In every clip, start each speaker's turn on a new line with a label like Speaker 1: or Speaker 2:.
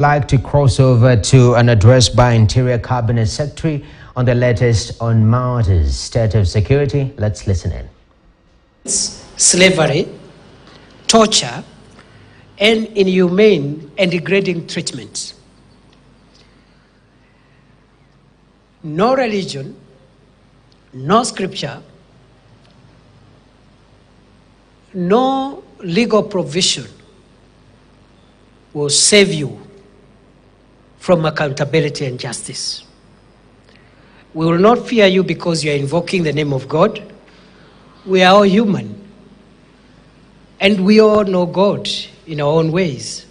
Speaker 1: Like to cross over to an address by Interior Cabinet Secretary on the latest on matters state of security. Let's listen in.
Speaker 2: Slavery, torture, and inhumane and degrading treatment. No religion, no scripture, no legal provision will save you from accountability and justice. We will not fear you because you are invoking the name of God. We are all human, and we all know God in our own ways.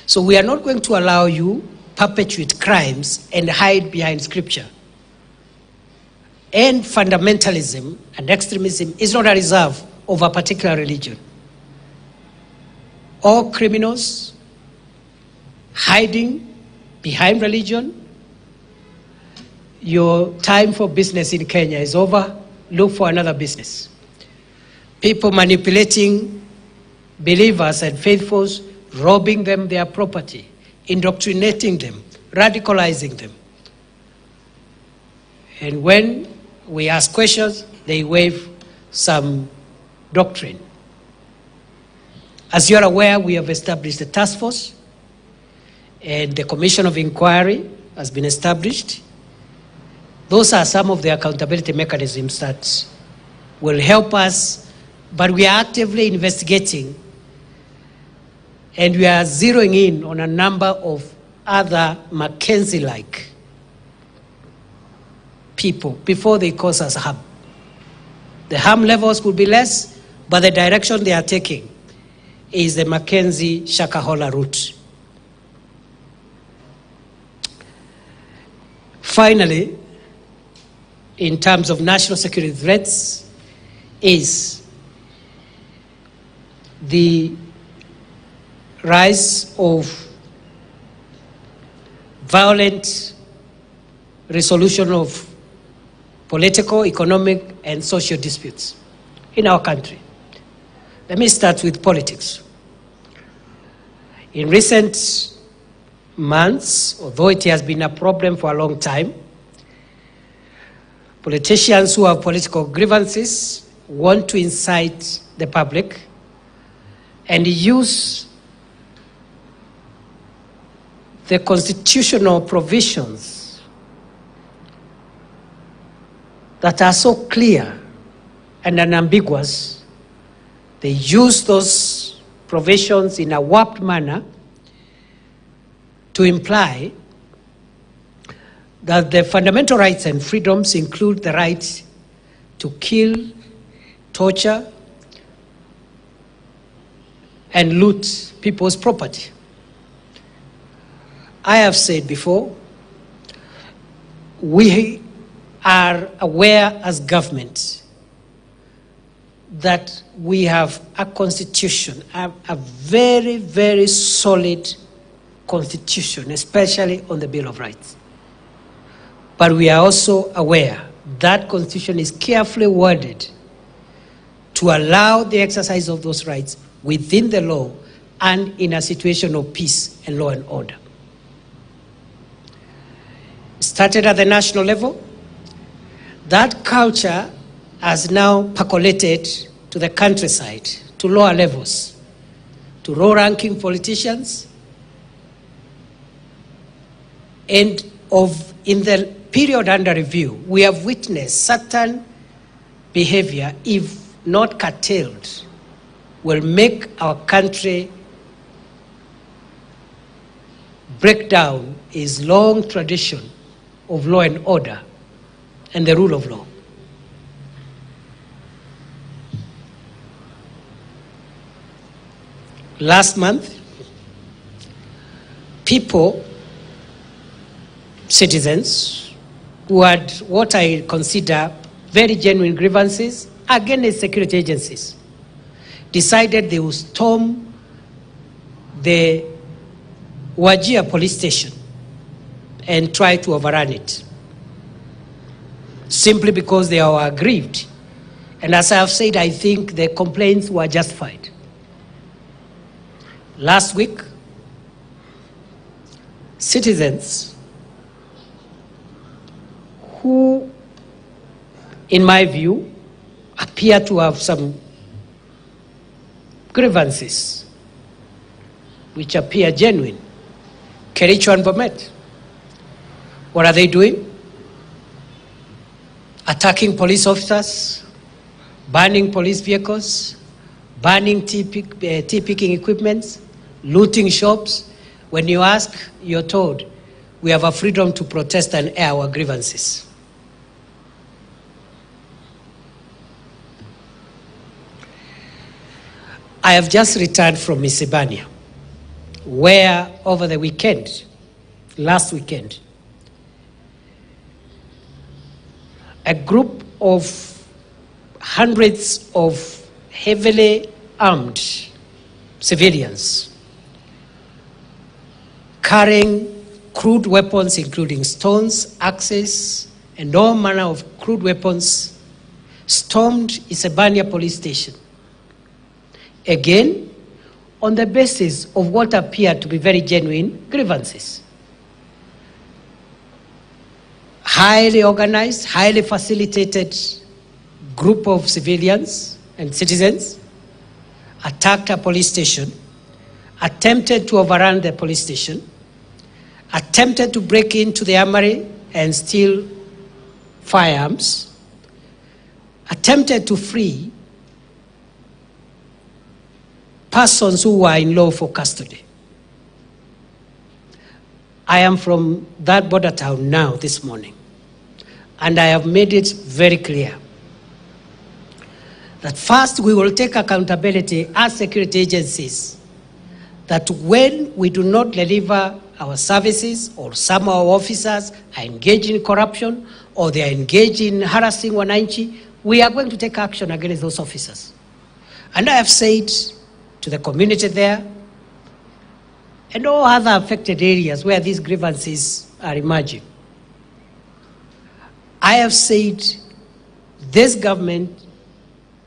Speaker 2: So we are not going to allow you perpetrate crimes and hide behind scripture. And fundamentalism and extremism is not a reserve of a particular religion. All criminals hiding behind religion, your time for business in Kenya is over. Look for another business. People manipulating believers and faithfuls, robbing them their property, indoctrinating them, radicalizing them. And when we ask questions, they wave some doctrine. As you are aware, we have established a task force, and the Commission of Inquiry has been established. Those are some of the accountability mechanisms that will help us, but we are actively investigating, and we are zeroing in on a number of other Mackenzie-like people before they cause us harm. The harm levels could be less, but the direction they are taking is the Mackenzie-Shakahola route. Finally, in terms of national security threats, is the rise of violent resolution of political, economic, and social disputes in our country. Let me start with politics. In recent months, although it has been a problem for a long time, politicians who have political grievances want to incite the public and use the constitutional provisions that are so clear and unambiguous. They use those provisions in a warped manner to imply that the fundamental rights and freedoms include the right to kill, torture, and loot people's property. I have said before, we are aware as government that we have a constitution, a very, very solid constitution, especially on the Bill of Rights. But we are also aware that constitution is carefully worded to allow the exercise of those rights within the law and in a situation of peace and law and order. Started at the national level. That culture has now percolated to the countryside, to lower levels, to low-ranking politicians, and in the period under review, we have witnessed certain behavior, if not curtailed, will make our country break down its long tradition of law and order and the rule of law. Last month, people, citizens, who had what I consider very genuine grievances against security agencies, decided they would storm the Wajir police station and try to overrun it, simply because they are aggrieved. And as I have said, I think the complaints were justified. Last week, citizens who, in my view, appear to have some grievances which appear genuine. Kericho and Bomet. What are they doing? Attacking police officers, burning police vehicles, burning tea-picking equipments, looting shops. When you ask, you're told, we have a freedom to protest and air our grievances. I have just returned from Misibania, where over the weekend, last weekend, a group of hundreds of heavily armed civilians carrying crude weapons, including stones, axes, and all manner of crude weapons, stormed Isebania police station. Again, on the basis of what appeared to be very genuine grievances. Highly organized, highly facilitated group of civilians and citizens attacked a police station, attempted to overrun the police station, attempted to break into the armory and steal firearms, attempted to free persons who were in lawful custody. I am from that border town now this morning, and I have made it very clear that first we will take accountability as security agencies that when we do not deliver our services or some of our officers are engaged in corruption or they are engaged in harassing wananchi, we are going to take action against those officers. And I have said to the community there and all other affected areas where these grievances are emerging, I have said this government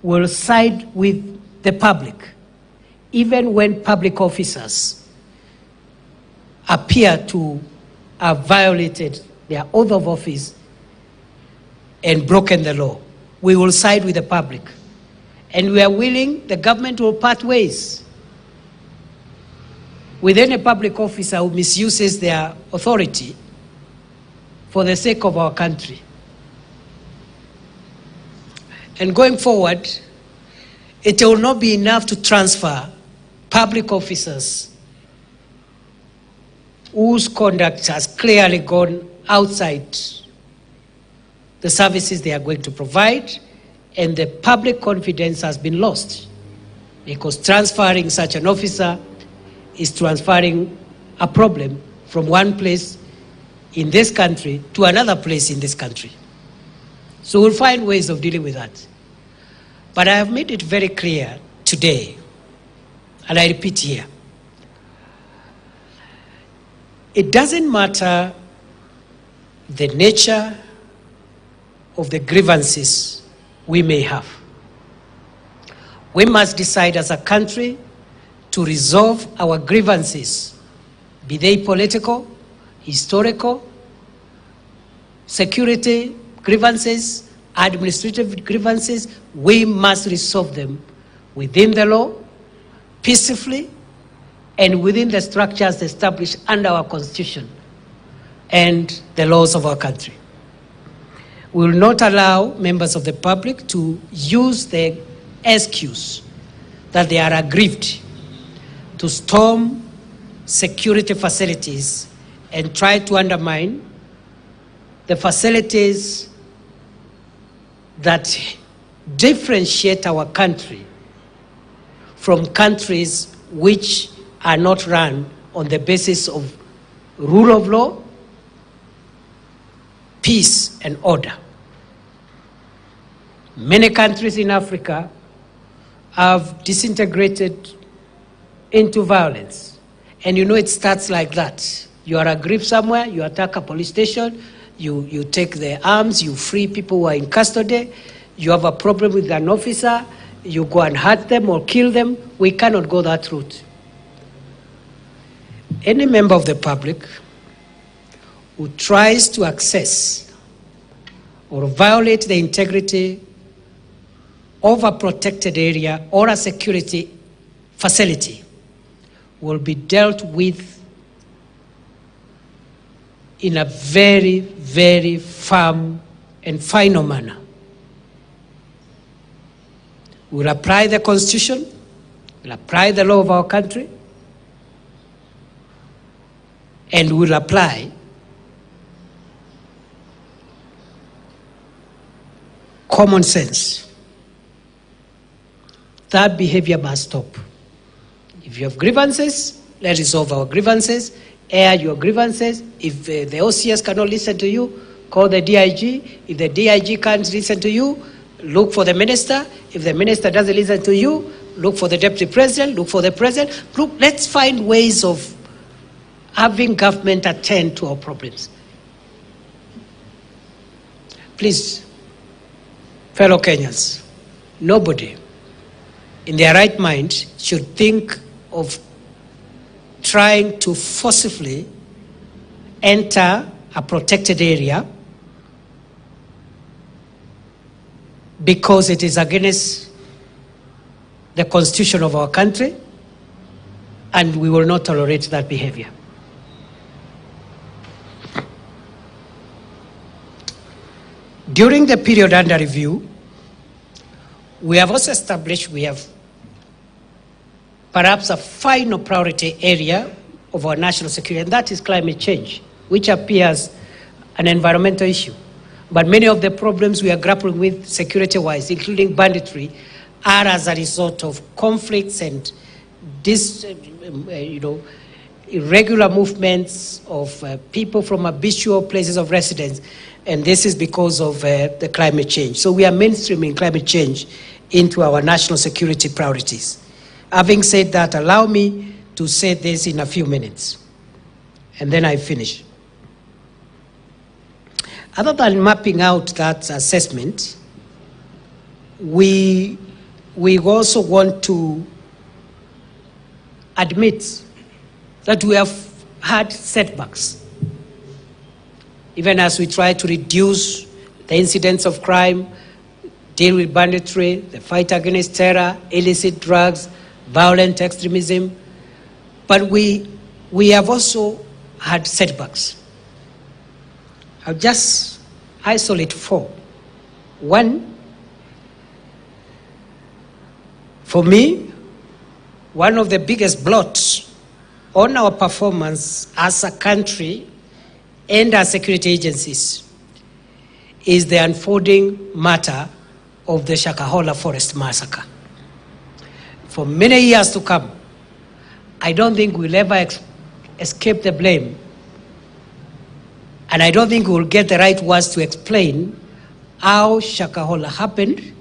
Speaker 2: will side with the public, even when public officers appear to have violated their oath of office and broken the law. We will side with the public. And we are willing, the government will part ways with any public officer who misuses their authority for the sake of our country. And going forward, it will not be enough to transfer public officers whose conduct has clearly gone outside the services they are going to provide, and the public confidence has been lost, because transferring such an officer is transferring a problem from one place in this country to another place in this country. So we'll find ways of dealing with that. But I have made it very clear today, and I repeat here, it doesn't matter the nature of the grievances we may have. We must decide as a country to resolve our grievances, be they political, historical, security grievances, administrative grievances. We must resolve them within the law, peacefully, and within the structures established under our Constitution and the laws of our country. We will not allow members of the public to use the excuse that they are aggrieved to storm security facilities and try to undermine the facilities that differentiate our country from countries which are not run on the basis of rule of law, peace, and order. Many countries in Africa have disintegrated into violence. And you know it starts like that. You are aggrieved somewhere, you attack a police station, you take their arms, you free people who are in custody, you have a problem with an officer, you go and hurt them or kill them. We cannot go that route. Any member of the public who tries to access or violate the integrity of a protected area or a security facility will be dealt with in a very, very firm and final manner. We'll apply the Constitution, we'll apply the law of our country, and we'll apply common sense. That behavior must stop. If you have grievances, let's resolve our grievances, air your grievances. If the OCS cannot listen to you, call the DIG. If the DIG can't listen to you, look for the minister. If the minister doesn't listen to you, look for the deputy president, look for the president. Look, let's find ways of having government attend to our problems. Please, fellow Kenyans, nobody in their right mind should think of trying to forcibly enter a protected area because it is against the Constitution of our country, and we will not tolerate that behavior. During the period under review, we have also established, we have perhaps a final priority area of our national security, and that is climate change, which appears an environmental issue. But many of the problems we are grappling with security-wise, including banditry, are as a result of conflicts and irregular movements of people from habitual places of residence, and this is because of the climate change. So we are mainstreaming climate change into our national security priorities. Having said that, allow me to say this in a few minutes, and then I finish. Other than mapping out that assessment, we also want to admit that we have had setbacks. Even as we try to reduce the incidence of crime, deal with banditry, the fight against terror, illicit drugs, violent extremism, but we have also had setbacks. I'll just isolate 4. One, for me, one of the biggest blots on our performance as a country and our security agencies is the unfolding matter of the Shakahola forest massacre. For many years to come, I don't think we'll ever escape the blame, and I don't think we'll get the right words to explain how Shakahola happened,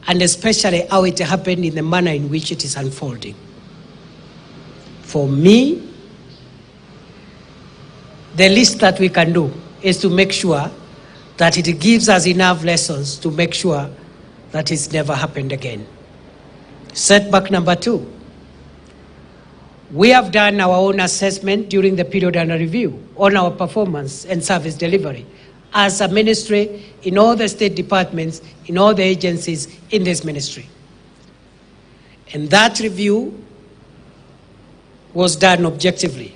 Speaker 2: and especially how it happened in the manner in which it is unfolding. For me, the least that we can do is to make sure that it gives us enough lessons to make sure that it's never happened again. Setback number 2. We have done our own assessment during the period under review on our performance and service delivery as a ministry, in all the state departments, in all the agencies in this ministry. And that review was done objectively.